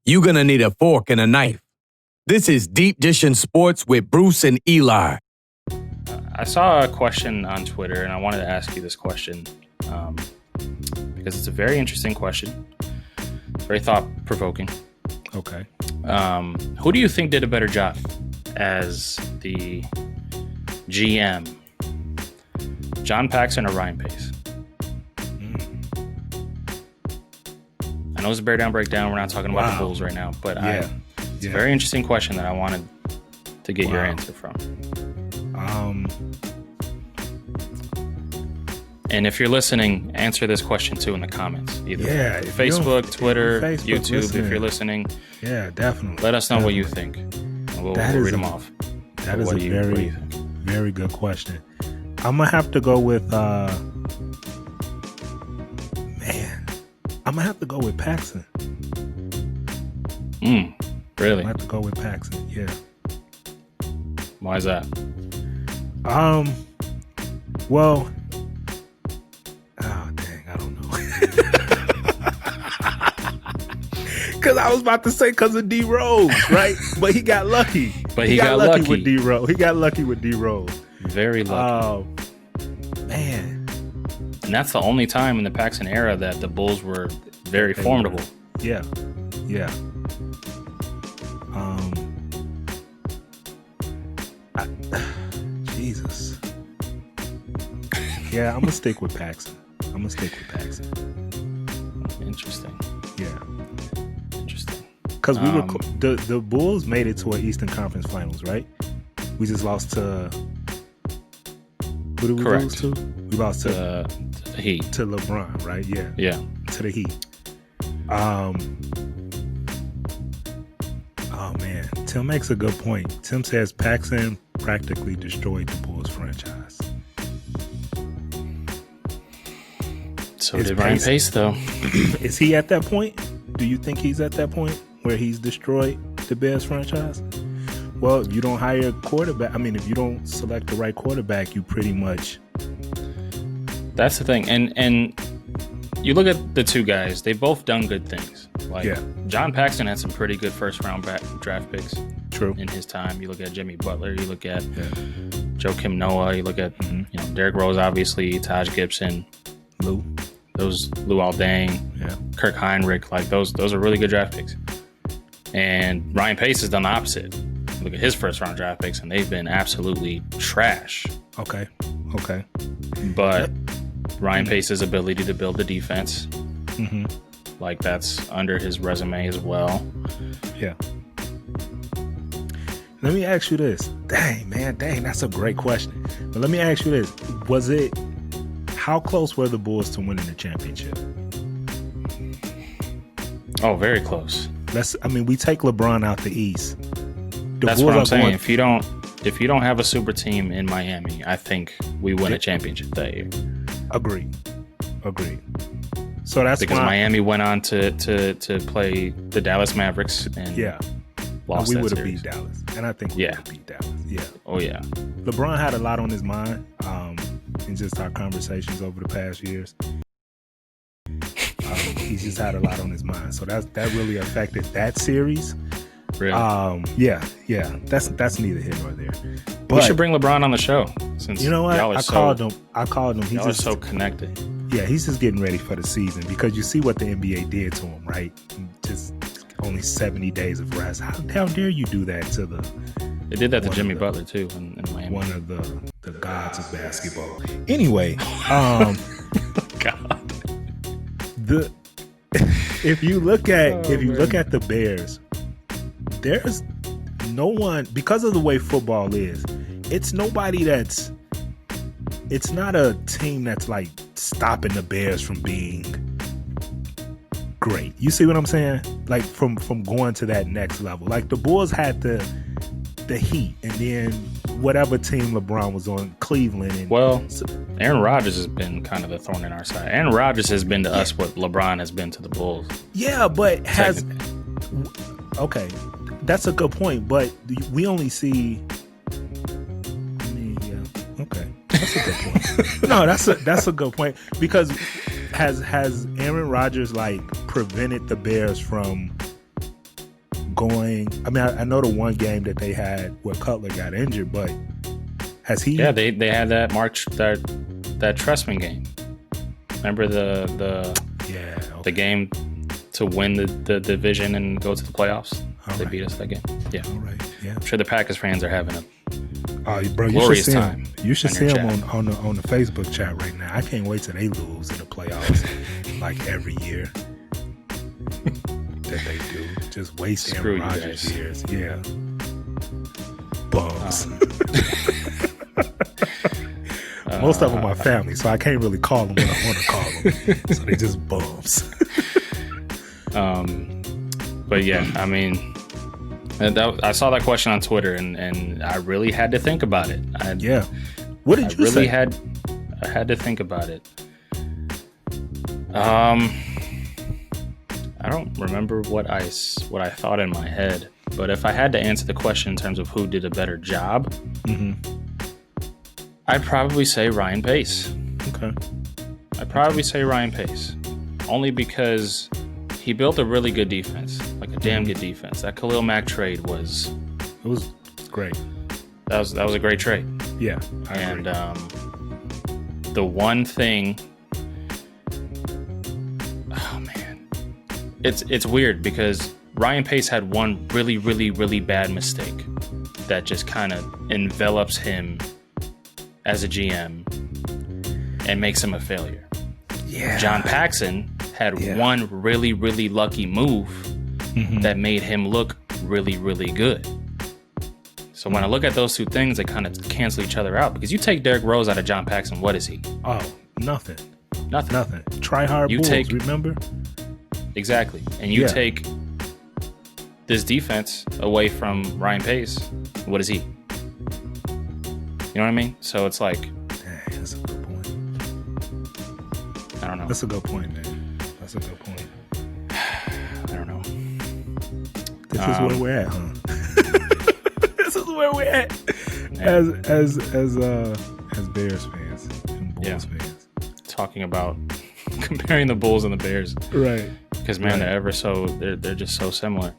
you're going to need a fork and a knife. This is Deep Dishing Sports with Bruce and Eli. I saw a question on Twitter, and I wanted to ask you this question because it's a very interesting question, very thought-provoking. Okay. Who do you think did a better job as the GM? John Paxson or Ryan Pace? I know it's a Bear Down Breakdown. We're not talking about the Bulls right now, but it's a very interesting question that I wanted to get your answer from. And if you're listening, answer this question too in the comments. Either Facebook, Twitter, YouTube. Listening. If you're listening, definitely. Let us know what you think. We'll read them off. That is very good question. I'm gonna have to go with I'm gonna have to go with Paxson. Really? I'm gonna have to go with Paxson. Yeah. Why is that? Well, dang, I don't know. Because I was about to say because of D Rose, right? But he got lucky. He got lucky with D Rose. He got lucky with D Rose. Very lucky. Man. And that's the only time in the Paxson era that the Bulls were very formidable. Yeah. Jesus. Yeah, I'm gonna stick with Paxson. Interesting. Yeah. Interesting. Because we were the Bulls made it to an Eastern Conference Finals, right? We just lost to. Who did we lose to? We lost to the Heat. To LeBron, right? Yeah. Yeah. To the Heat. Oh man, Tim makes a good point. Tim says Paxson practically destroyed the Bulls franchise. So did Ryan Pace, though. Is he at that point? Do you think he's at that point where he's destroyed the Bears franchise? Well, if you don't hire a quarterback, if you don't select the right quarterback, you pretty much. That's the thing. And you look at the two guys, they've both done good things. John Paxson had some pretty good first-round draft picks. True. In his time. You look at Jimmy Butler, you look at Joakim Noah, you look at Derrick Rose, obviously, Taj Gibson, Lou Aldang, Kirk Heinrich. Those are really good draft picks. And Ryan Pace has done the opposite. Look at his first-round draft picks, and they've been absolutely trash. Okay. But Ryan Pace's ability to build the defense, that's under his resume as well. Yeah. Let me ask you this. Dang, that's a great question. But let me ask you this. How close were the Bulls to winning the championship? Oh, very close. We take LeBron out the East. That's what I'm saying. If you don't have a super team in Miami, I think we win a championship that year. Agreed. So that's because Miami went on to play the Dallas Mavericks and lost. We would have beat Dallas, and I think we would have beat Dallas. Yeah. Oh yeah. LeBron had a lot on his mind in just our conversations over the past years. He's just had a lot on his mind, so that really affected that series. Really? That's neither here nor there. But we should bring LeBron on the show since you know what? I called him. He's just so connected. Yeah, he's just getting ready for the season because you see what the NBA did to him, right? Just only 70 days of rest. How dare you do that to the? They did that to Jimmy Butler too in Miami. One of the gods of basketball. Anyway, God. If you look at the Bears, there's no one, because of the way football is, it's not a team that's like stopping the Bears from being great. You see what I'm saying? Like from going to that next level. Like the Bulls had the Heat, and then whatever team LeBron was on, Cleveland. Aaron Rodgers has been kind of the thorn in our side. Aaron Rodgers has been to us what LeBron has been to the Bulls. Yeah, but okay, that's a good point. But we only see. Okay, that's a good point. No, that's a good point because has Aaron Rodgers prevented the Bears from going? I mean, I know the one game that they had where Cutler got injured, but has he? Yeah, they had that that Trestman game. Remember the game to win the division and go to the playoffs? They beat us that game. Yeah. All right. Yeah. I'm sure the Packers fans are having a bro, glorious time. You should see him on the Facebook chat right now. I can't wait till they lose in the playoffs like every year that they do. Just wasting Aaron Rodgers years. Yeah. Bums. Most of them are family, so I can't really call them what I want to call them. So they just bums. But yeah, I mean, I saw that question on Twitter, and I really had to think about it. What did you say? I had to think about it. I don't remember what I thought in my head, but if I had to answer the question in terms of who did a better job, I'd probably say Ryan Pace. Okay. I'd probably say Ryan Pace, only because he built a really good defense, like a damn good defense. That Khalil Mack trade was great. That was a great trade. Yeah, I agree. The one thing, oh man, it's weird because Ryan Pace had one really, really, really bad mistake that just kind of envelops him as a GM and makes him a failure. Yeah. John Paxson had one really, really lucky move that made him look really, really good. So when I look at those two things, they kind of cancel each other out, because you take Derrick Rose out of John Paxson, what is he? Oh, nothing. Nothing. Try hard Bulls, remember? Exactly. And you take this defense away from Ryan Pace, what is he? You know what I mean? So it's like, dang, that's a good point. I don't know. That's a good point, man. That's a good point. I don't know. This is where we're at, huh? This is where we're at as Bears fans and Bulls fans. Talking about comparing the Bulls and the Bears, right? Because man, they're just so similar.